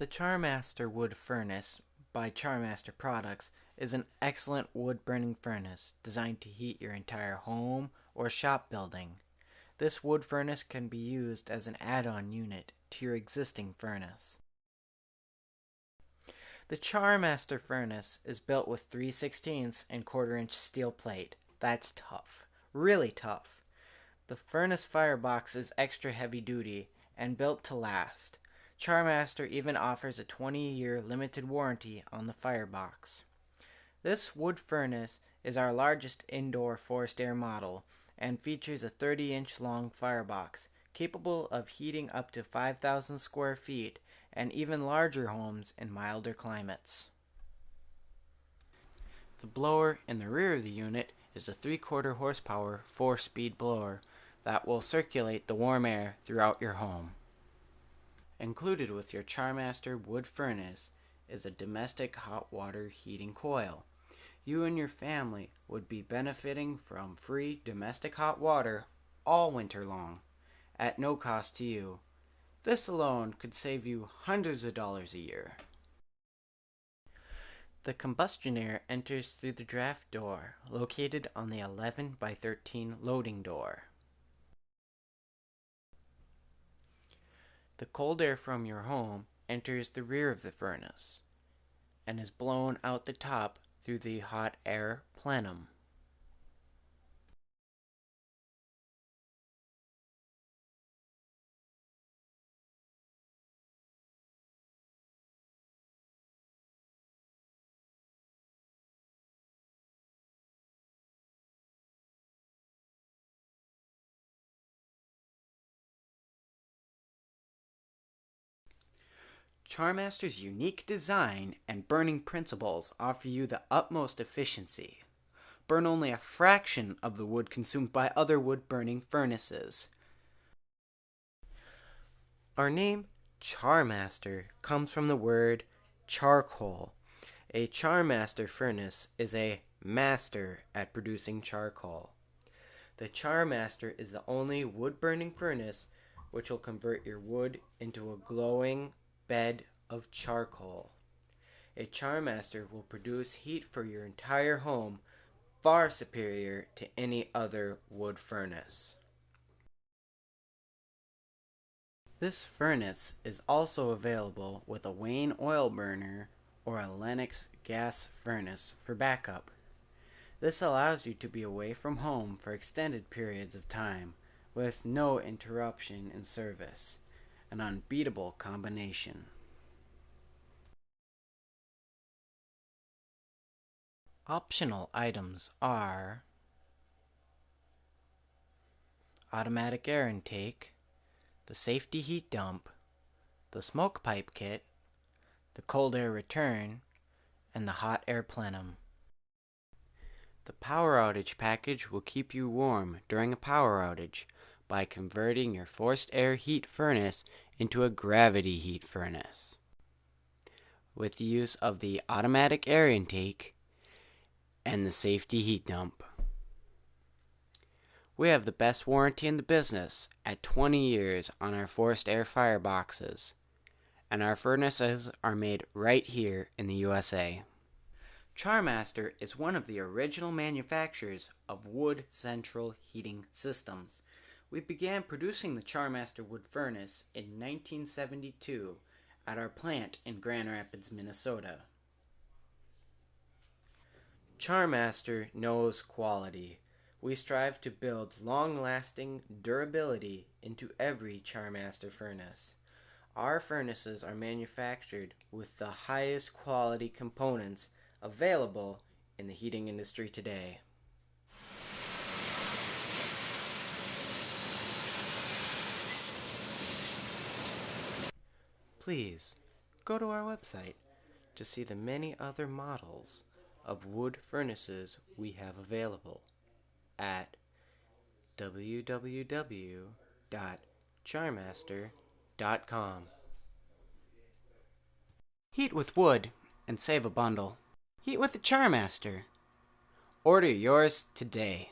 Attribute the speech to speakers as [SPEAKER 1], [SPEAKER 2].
[SPEAKER 1] The Charmaster wood furnace by Charmaster Products is an excellent wood-burning furnace designed to heat your entire home or shop building. This wood furnace can be used as an add-on unit to your existing furnace. The Charmaster furnace is built with 3/16 and 1/4-inch steel plate. That's tough. Really tough. The furnace firebox is extra heavy duty and built to last. Charmaster even offers a 20-year limited warranty on the firebox. This wood furnace is our largest indoor forced air model and features a 30-inch long firebox capable of heating up to 5,000 square feet and even larger homes in milder climates. The blower in the rear of the unit is a 3/4 horsepower 4-speed blower that will circulate the warm air throughout your home. Included with your Charmaster wood furnace is a domestic hot water heating coil. You and your family would be benefiting from free domestic hot water all winter long, at no cost to you. This alone could save you hundreds of dollars a year. The combustion air enters through the draft door, located on the 11 by 13 loading door. The cold air from your home enters the rear of the furnace and is blown out the top through the hot air plenum. Charmaster's unique design and burning principles offer you the utmost efficiency. Burn only a fraction of the wood consumed by other wood-burning furnaces. Our name, Charmaster, comes from the word charcoal. A Charmaster furnace is a master at producing charcoal. The Charmaster is the only wood-burning furnace which will convert your wood into a glowing bed of charcoal. A Charmaster will produce heat for your entire home far superior to any other wood furnace. This furnace is also available with a Wayne oil burner or a Lennox gas furnace for backup. This allows you to be away from home for extended periods of time with no interruption in service. An unbeatable combination. Optional items are automatic air intake, the safety heat dump, the smoke pipe kit, the cold air return, and the hot air plenum. The power outage package will keep you warm during a power outage by converting your forced air heat furnace into a gravity heat furnace with the use of the automatic air intake and the safety heat dump. We have the best warranty in the business at 20 years on our forced air fireboxes, and our furnaces are made right here in the USA. Charmaster is one of the original manufacturers of wood central heating systems. We began producing the Charmaster wood furnace in 1972 at our plant in Grand Rapids, Minnesota. Charmaster knows quality. We strive to build long-lasting durability into every Charmaster furnace. Our furnaces are manufactured with the highest quality components available in the heating industry today. Please go to our website to see the many other models of wood furnaces we have available at www.charmaster.com. Heat with wood and save a bundle. Heat with the Charmaster. Order yours today.